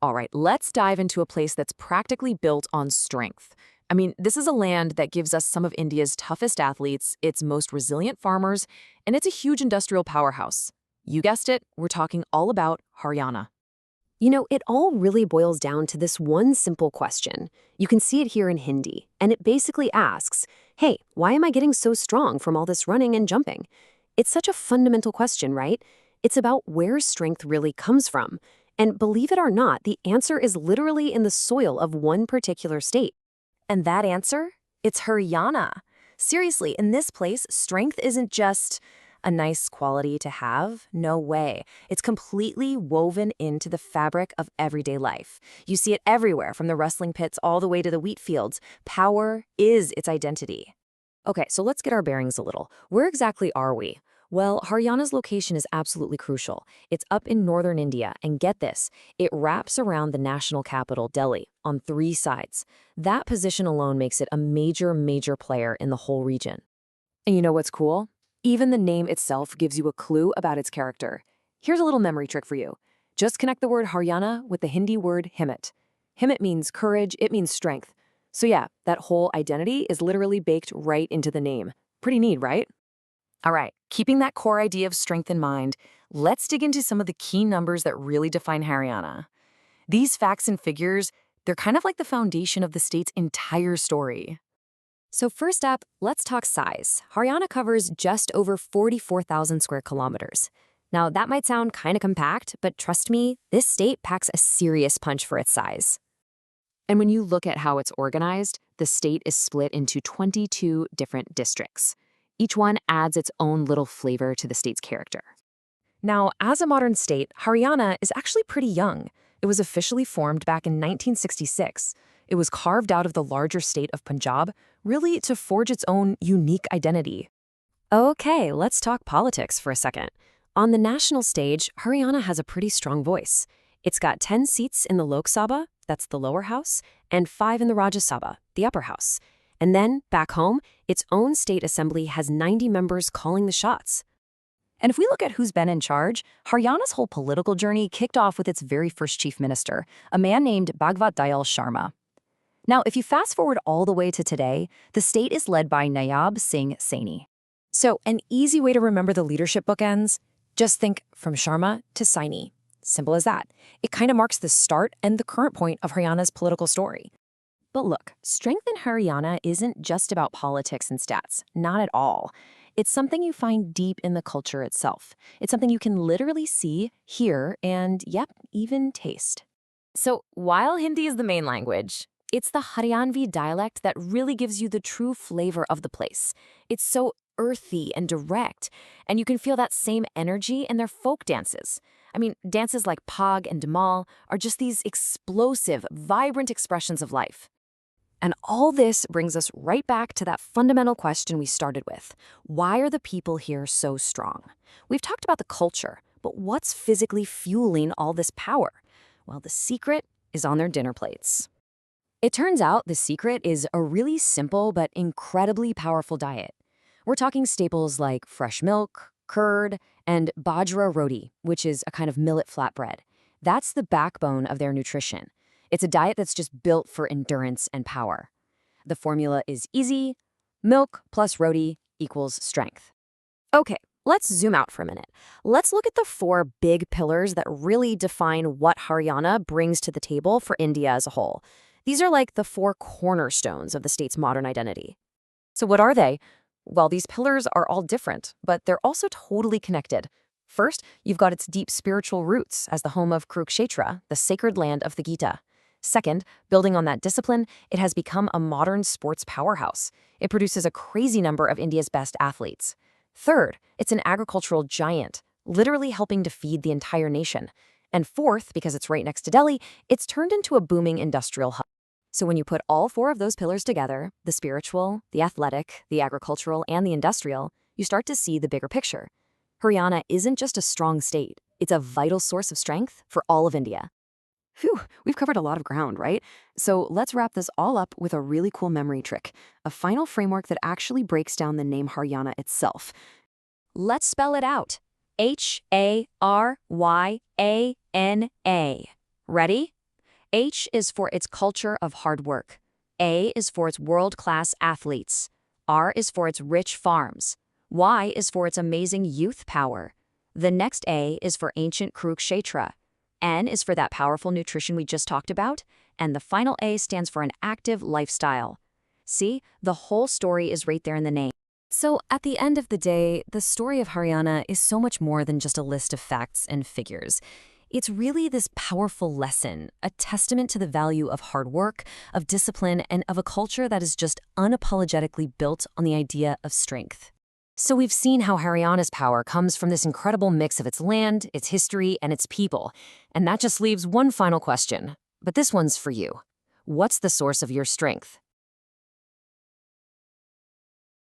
All right, let's dive into a place that's practically built on strength. I mean, this is a land that gives us some of India's toughest athletes, its most resilient farmers, and it's a huge industrial powerhouse. You guessed it, we're talking all about Haryana. It all really boils down to this one simple question. You can see it here in Hindi, and it basically asks, hey, why am I getting so strong from all this running and jumping? It's such a fundamental question, right? It's about where strength really comes from. And believe it or not, the answer is literally in the soil of one particular state. And that answer? It's Haryana. Seriously, in this place, strength isn't just a nice quality to have. No way. It's completely woven into the fabric of everyday life. You see it everywhere, from the wrestling pits all the way to the wheat fields. Power is its identity. Okay, so let's get our bearings a little. Where exactly are we? Well, Haryana's location is absolutely crucial. It's up in northern India, and get this, it wraps around the national capital, Delhi, on 3 sides. That position alone makes it a major player in the whole region. And you know what's cool? Even the name itself gives you a clue about its character. Here's a little memory trick for you. Just connect the word Haryana with the Hindi word himmat. Himmat means courage, it means strength. So yeah, that whole identity is literally baked right into the name. Pretty neat, right? All right, keeping that core idea of strength in mind, let's dig into some of the key numbers that really define Haryana. These facts and figures, they're kind of like the foundation of the state's entire story. So first up, let's talk size. Haryana covers just over 44,000 square kilometers. Now, that might sound kind of compact, but trust me, this state packs a serious punch for its size. And when you look at how it's organized, the state is split into 22 different districts. Each one adds its own little flavor to the state's character. Now, as a modern state, Haryana is actually pretty young. It was officially formed back in 1966. It was carved out of the larger state of Punjab, really to forge its own unique identity. Okay, let's talk politics for a second. On the national stage, Haryana has a pretty strong voice. It's got 10 seats in the Lok Sabha, that's the lower house, and 5 in the Rajya Sabha, the upper house. And then, back home, its own state assembly has 90 members calling the shots. And if we look at who's been in charge, Haryana's whole political journey kicked off with its very first chief minister, a man named Bhagwat Dayal Sharma. Now, if you fast forward all the way to today, the state is led by Nayab Singh Saini. So, an easy way to remember the leadership bookends? Just think from Sharma to Saini. Simple as that. It kind of marks the start and the current point of Haryana's political story. But look, strength in Haryana isn't just about politics and stats. Not at all. It's something you find deep in the culture itself. It's something you can literally see, hear, and, yep, even taste. So, while Hindi is the main language, it's the Haryanvi dialect that really gives you the true flavor of the place. It's so earthy and direct, and you can feel that same energy in their folk dances. I mean, dances like Pag and Dhamal are just these explosive, vibrant expressions of life. And all this brings us right back to that fundamental question we started with. Why are the people here so strong? We've talked about the culture, but what's physically fueling all this power? Well, the secret is on their dinner plates. It turns out the secret is a really simple but incredibly powerful diet. We're talking staples like fresh milk, curd, and bajra roti, which is a kind of millet flatbread. That's the backbone of their nutrition. It's a diet that's just built for endurance and power. The formula is easy. Milk plus roti equals strength. Okay, let's zoom out for a minute. Let's look at the 4 big pillars that really define what Haryana brings to the table for India as a whole. These are like the 4 cornerstones of the state's modern identity. So what are they? Well, these pillars are all different, but they're also totally connected. First, you've got its deep spiritual roots as the home of Kurukshetra, the sacred land of the Gita. Second, building on that discipline, it has become a modern sports powerhouse. It produces a crazy number of India's best athletes. Third, it's an agricultural giant, literally helping to feed the entire nation. And fourth, because it's right next to Delhi, it's turned into a booming industrial hub. So when you put all 4 of those pillars together, the spiritual, the athletic, the agricultural, and the industrial, you start to see the bigger picture. Haryana isn't just a strong state, it's a vital source of strength for all of India. Phew, we've covered a lot of ground, right? So let's wrap this all up with a really cool memory trick, a final framework that actually breaks down the name Haryana itself. Let's spell it out. Haryana. Ready? H is for its culture of hard work. A is for its world-class athletes. R is for its rich farms. Y is for its amazing youth power. The next A is for ancient Kurukshetra. N is for that powerful nutrition we just talked about. And the final A stands for an active lifestyle. See, the whole story is right there in the name. So at the end of the day, the story of Haryana is so much more than just a list of facts and figures. It's really this powerful lesson, a testament to the value of hard work, of discipline, and of a culture that is just unapologetically built on the idea of strength. So we've seen how Haryana's power comes from this incredible mix of its land, its history, and its people. And that just leaves one final question. But this one's for you. What's the source of your strength?